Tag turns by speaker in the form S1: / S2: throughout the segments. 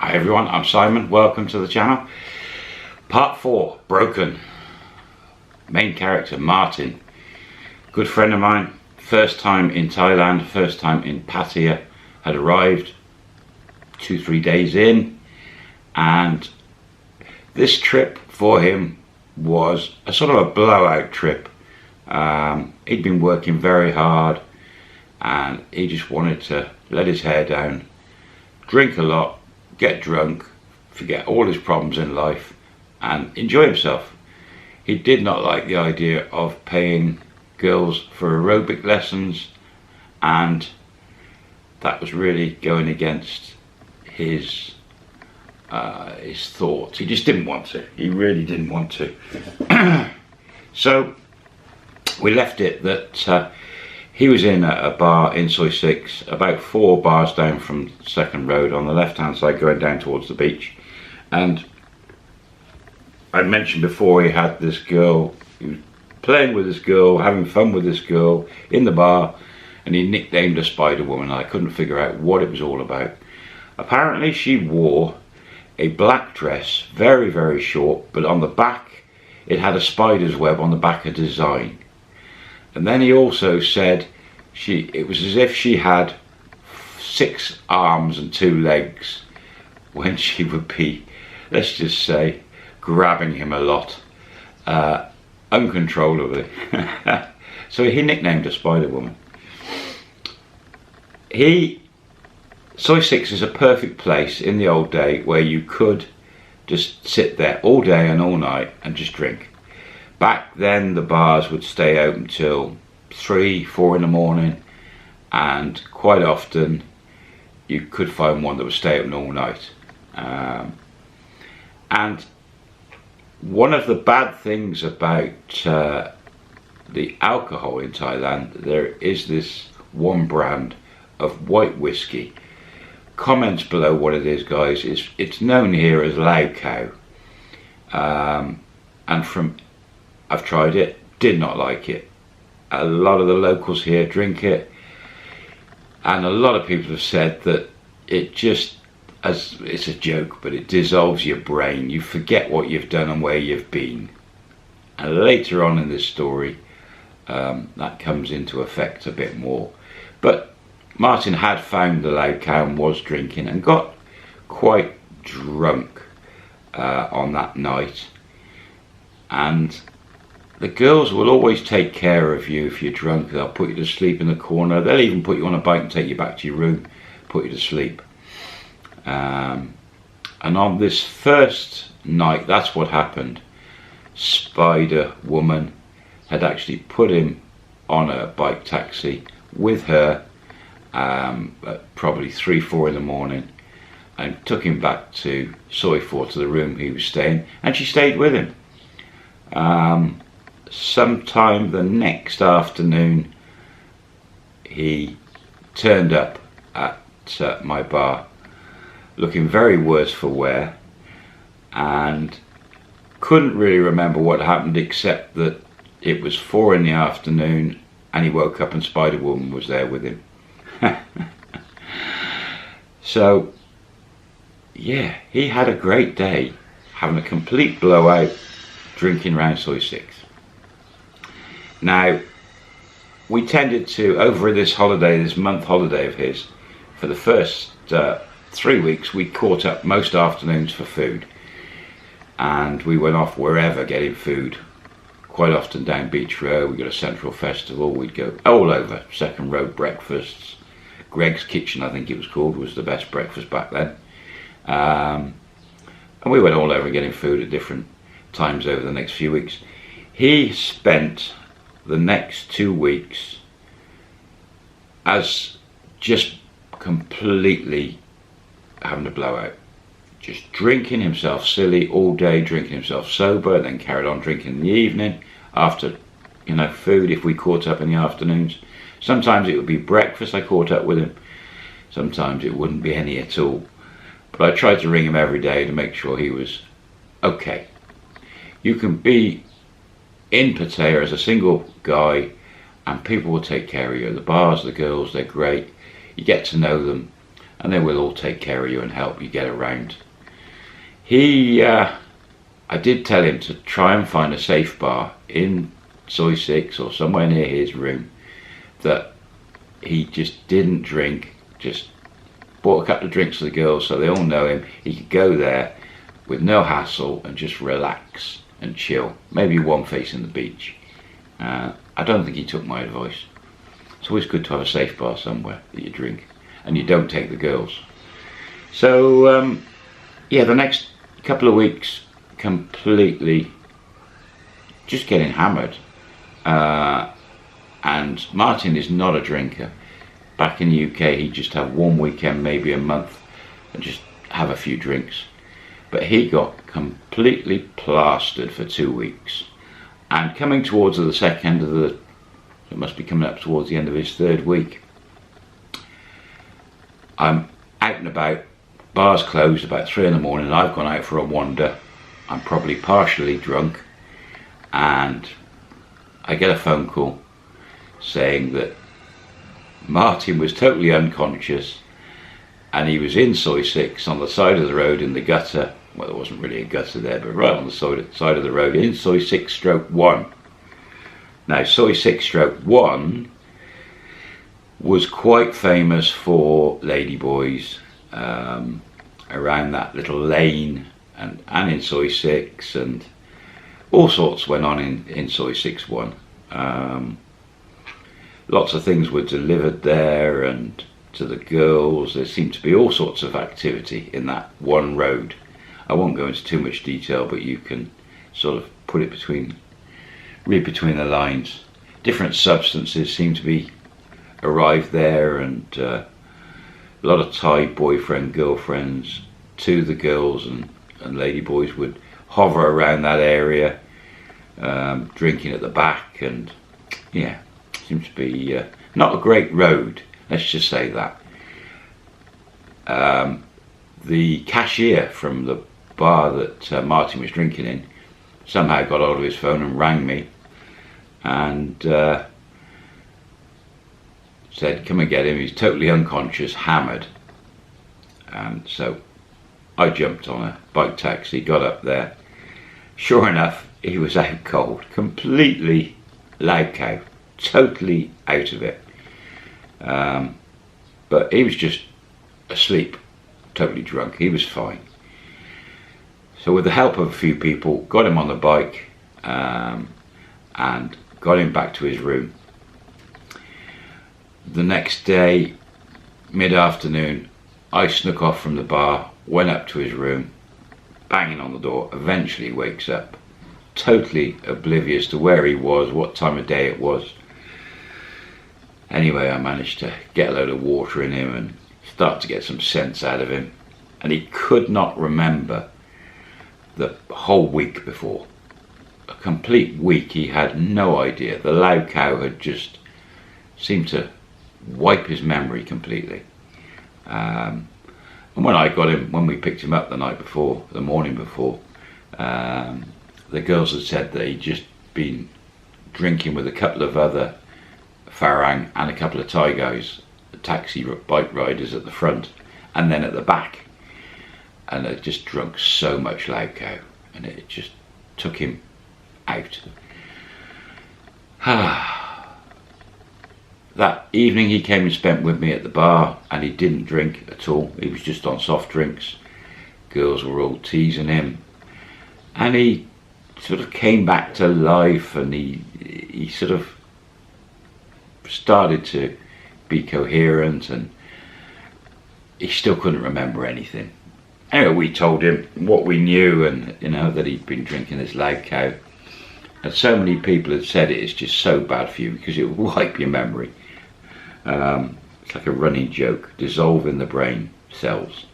S1: Hi everyone, I'm Simon, welcome to the channel. Part 4, Broken. Main character, Martin. Good friend of mine, first time in Thailand, first time in Pattaya, had arrived 2-3 days in, and this trip for him was a sort of a blowout trip. He'd been working very hard and he just wanted to let his hair down, drink a lot, get drunk, forget all his problems in life and enjoy himself. He did not like the idea of paying girls for aerobic lessons, and that was really going against his thoughts. He just didn't want to. He really didn't want to. So we left it that he was in a bar in Soi 6, about 4 bars down from Second Road on the left hand side going down towards the beach. And I mentioned before he had this girl, he was playing with this girl, having fun with this girl in the bar, and he nicknamed her Spider Woman. I couldn't figure out what it was all about. Apparently she wore a black dress, very, very short, but on the back it had a spider's web on the back of design. And then he also said it was as if she had 6 arms and 2 legs when she would be, let's just say, grabbing him a lot, uncontrollably. So he nicknamed her Spider Woman. Soi 6 is a perfect place in the old day where you could just sit there all day and all night and just drink. Back then the bars would stay open till 3-4 in the morning, and quite often you could find one that would stay open all night. And one of the bad things about the alcohol in Thailand, there is this one brand of white whiskey. Comments below what it is, guys. It's known here as Lao Cow, and I've tried it, did not like it. A lot of the locals here drink it, and a lot of people have said that it just, as it's a joke, but it dissolves your brain. You forget what you've done and where you've been. And later on in this story, that comes into effect a bit more. But Martin had found the Lao Cow and was drinking and got quite drunk on that night. And the girls will always take care of you if you're drunk. They'll put you to sleep in the corner. They'll even put you on a bike and take you back to your room, put you to sleep. And on this first night, that's what happened. Spider Woman had actually put him on a bike taxi with her at probably 3-4 in the morning, and took him back to Soi 4, to the room he was staying, and she stayed with him. Sometime the next afternoon he turned up at my bar looking very worse for wear, and couldn't really remember what happened except that it was 4 in the afternoon and he woke up and Spider Woman was there with him. So yeah, he had a great day, having a complete blowout, drinking round Soi 6. Now, we tended to, over this holiday, this month holiday of his, for the first 3 weeks, we caught up most afternoons for food. And we went off wherever getting food. Quite often down Beach Road, we got a Central Festival, we'd go all over. Second Road breakfasts. Greg's Kitchen, I think it was called, was the best breakfast back then. And we went all over getting food at different times over the next few weeks. He spent the next 2 weeks as just completely having a blowout, just drinking himself silly all day, drinking himself sober, then carried on drinking in the evening after, food, if we caught up in the afternoons. Sometimes it would be breakfast I caught up with him, sometimes it wouldn't be any at all, but I tried to ring him every day to make sure he was okay. You can be in Pattaya as a single guy and people will take care of you. The bars, the girls, they're great. You get to know them and they will all take care of you and help you get around. I did tell him to try and find a safe bar in Soi 6 or somewhere near his room that he just didn't drink, just bought a couple of drinks for the girls so they all know him. He could go there with no hassle and just relax and chill, maybe one facing the beach. I don't think he took my advice. It's always good to have a safe bar somewhere that you drink and you don't take the girls. So yeah, the next couple of weeks completely just getting hammered, and Martin is not a drinker. Back in the UK he'd just have one weekend, maybe a month, and just have a few drinks, but he got completely plastered for 2 weeks, and coming towards the second of the, it must be coming up towards the end of his 3rd week, I'm out and about, bars closed about 3 in the morning, I've gone out for a wander, I'm probably partially drunk, and I get a phone call saying that Martin was totally unconscious and he was in Soi 6 on the side of the road in the gutter. Well, there wasn't really a gutter there, but right on the side of the road in Soi 6/1. Now Soi 6/1 was quite famous for ladyboys around that little lane, and in Soi 6, and all sorts went on in Soi 6/1. Lots of things were delivered there, and to the girls there seemed to be all sorts of activity in that one road. I won't go into too much detail, but you can sort of read between the lines. Different substances seem to be arrived there, and a lot of Thai boyfriend girlfriends to the girls, and ladyboys would hover around that area, drinking at the back, and yeah, seems to be not a great road, let's just say that. The cashier from the bar that Martin was drinking in somehow got hold of his phone and rang me and said, come and get him, he's totally unconscious, hammered. And so I jumped on a bike taxi, got up there. Sure enough, he was out cold, completely loud cow, totally out of it. But he was just asleep, totally drunk, he was fine. So with the help of a few people, got him on the bike and got him back to his room. The next day, mid-afternoon, I snuck off from the bar, went up to his room, banging on the door, eventually wakes up, totally oblivious to where he was, what time of day it was. Anyway, I managed to get a load of water in him and start to get some sense out of him, and he could not remember the whole week before. A complete week, he had no idea. The loud cow had just seemed to wipe his memory completely. And when we picked him up the morning before, the girls had said that he'd just been drinking with a couple of other Farang and a couple of Thai guys, taxi bike riders at the front and then at the back, and they'd just drunk so much loud cow and it just took him out. That evening he came and spent with me at the bar, and he didn't drink at all, he was just on soft drinks. Girls were all teasing him, and he sort of came back to life, and he sort of started to be coherent, and he still couldn't remember anything. Anyway, we told him what we knew, and that he'd been drinking this loud cow, and so many people had said it's just so bad for you because it will wipe your memory. It's like a running joke, dissolve in the brain cells.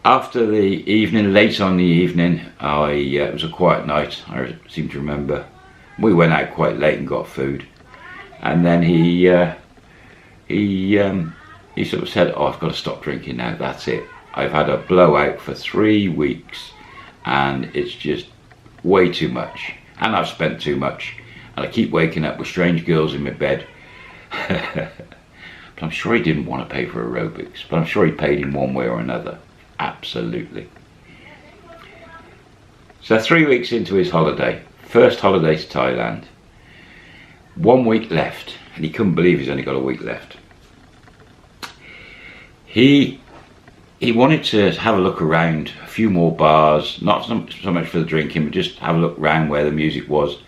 S1: After the evening, late on the evening, it was a quiet night, I seem to remember. We went out quite late and got food, and then he sort of said, oh, I've got to stop drinking now, that's it. I've had a blowout for 3 weeks and it's just way too much, and I've spent too much, and I keep waking up with strange girls in my bed. I'm sure he didn't want to pay for aerobics, but I'm sure he paid him one way or another. Absolutely. So 3 weeks into his holiday, first holiday to Thailand, 1 week left, and he couldn't believe he's only got a week left. He wanted to have a look around a few more bars, not so much for the drinking, but just have a look around where the music was,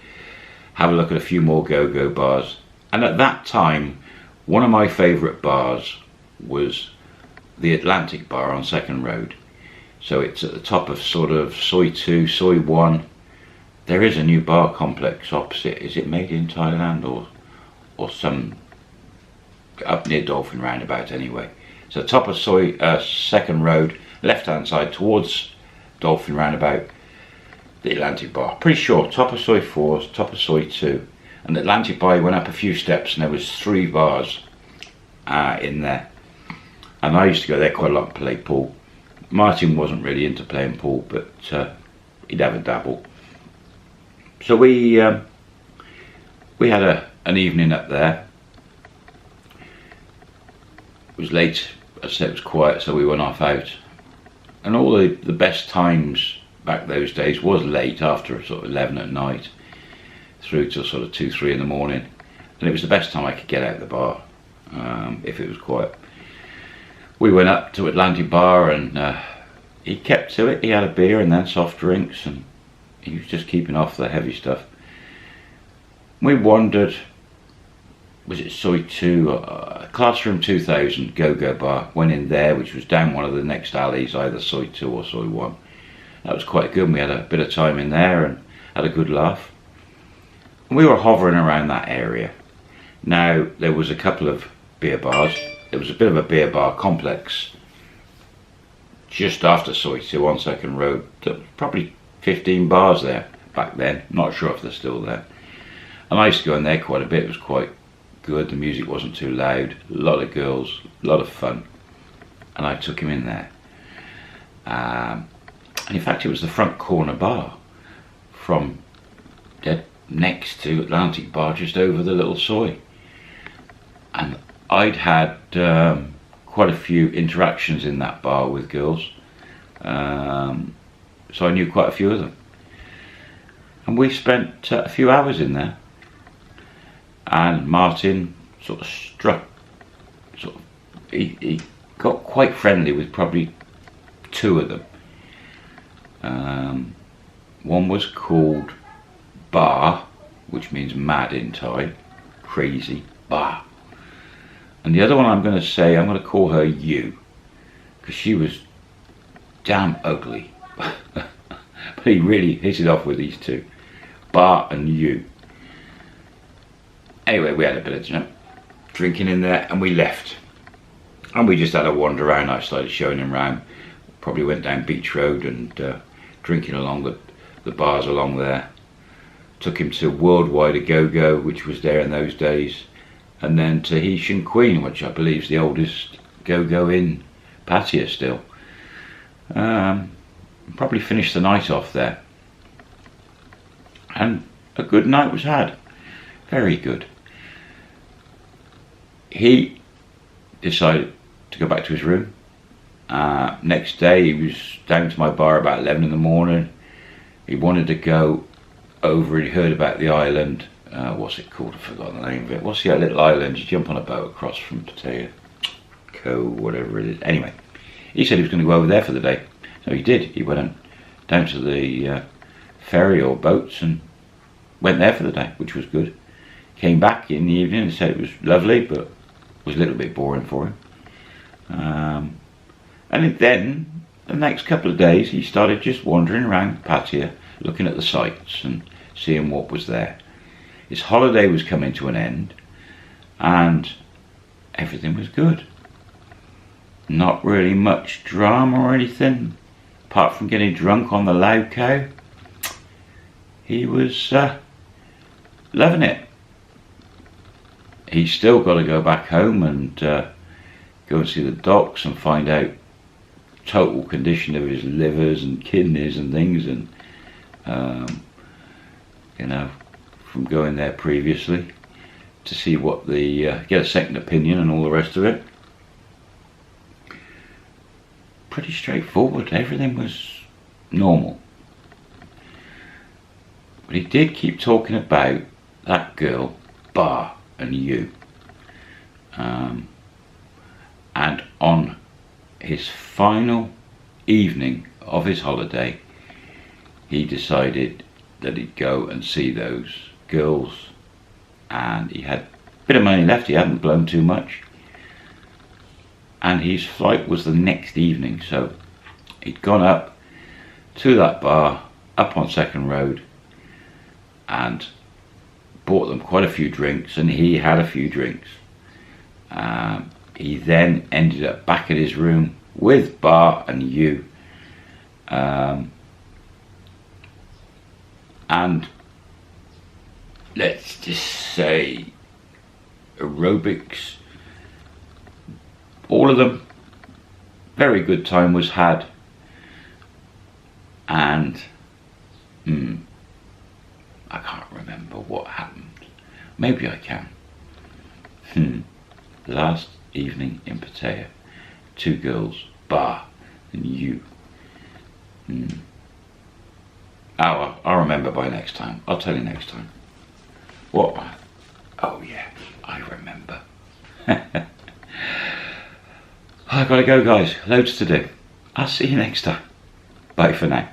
S1: have a look at a few more go-go bars. And at that time, one of my favourite bars was the Atlantic Bar on Second Road. So it's at the top of sort of Soi 2, Soi 1. There is a new bar complex opposite. Is it made in Thailand or some up near Dolphin Roundabout anyway? So top of Second Road, left hand side towards Dolphin Roundabout, the Atlantic Bar. Pretty sure top of Soi 4, top of Soi 2. And the Atlantic Bar went up a few steps and there was 3 bars in there. And I used to go there quite a lot and play pool. Martin wasn't really into playing pool, but he'd have a dabble. So we had an evening up there. It was late, as I said, it was quiet, so we went off out. And all the best times back those days was late, after sort of 11 at night, through till sort of 2, 3 in the morning. And it was the best time I could get out of the bar, if it was quiet. We went up to Atlantic Bar and he kept to it. He had a beer and then soft drinks, and he was just keeping off the heavy stuff. We wandered, was it Soi 2, Classroom 2000 go-go bar, went in there, which was down one of the next alleys, either Soi 2 or Soi 1. That was quite good, and we had a bit of time in there and had a good laugh. And we were hovering around that area. Now, there was a couple of beer bars. There was a bit of a beer bar complex just after Soi 2 on Second Road. There were probably 15 bars there back then. Not sure if they're still there. And I used to go in there quite a bit. It was quite good. The music wasn't too loud. A lot of girls, a lot of fun. And I took him in there. And in fact, it was the front corner bar from dead next to Atlantic Bar, just over the little Soi. And I'd had quite a few interactions in that bar with girls, so I knew quite a few of them. And we spent a few hours in there, and Martin sort of he got quite friendly with probably 2 of them. One was called Bar, which means mad in Thai, crazy, Bar. And the other one I'm going to call her Yu, because she was damn ugly. But he really hit it off with these 2, Bar and Yu. Anyway, we had a bit of drinking in there and we left. And we just had a wander around. I started showing him around. Probably went down Beach Road and drinking along the bars along there. Took him to Worldwide a Go-Go, which was there in those days. And then Tahitian Queen, which I believe is the oldest go-go in Pattaya still. Probably finished the night off there. And a good night was had. Very good. He decided to go back to his room. Next day he was down to my bar about 11 in the morning. He wanted to go over, he heard about the island. What's it called? I've forgotten the name of it. What's the little island? You jump on a boat across from Pattaya, whatever it is. Anyway, he said he was going to go over there for the day. So he did. He went down to the ferry or boats and went there for the day, which was good. Came back in the evening and said it was lovely, but was a little bit boring for him. And then, the next couple of days, he started just wandering around Pattaya, looking at the sights and seeing what was there. His holiday was coming to an end, and everything was good. Not really much drama or anything, apart from getting drunk on the Lao Cow. He was loving it. He's still got to go back home and go and see the docs and find out total condition of his livers and kidneys and things, and you know, from going there previously. to see what the get a second opinion and all the rest of it. Pretty straightforward. Everything was normal. But he did keep talking about that girl, Bar, and you. And on his final evening of his holiday, he decided that he'd go and see those girls, and he had a bit of money left. He hadn't blown too much, and his flight was the next evening, so he'd gone up to that bar up on Second Road and bought them quite a few drinks, and he had a few drinks. He then ended up back at his room with Bar and you, and let's just say aerobics, all of them, very good time was had. And I can't remember what happened. Maybe I can. Last evening in Pattaya, 2 girls, Bar and you. I'll remember by next time. I'll tell you next time. What? Oh yeah, I remember. I gotta go, guys. Loads to do. I'll see you next time. Bye for now.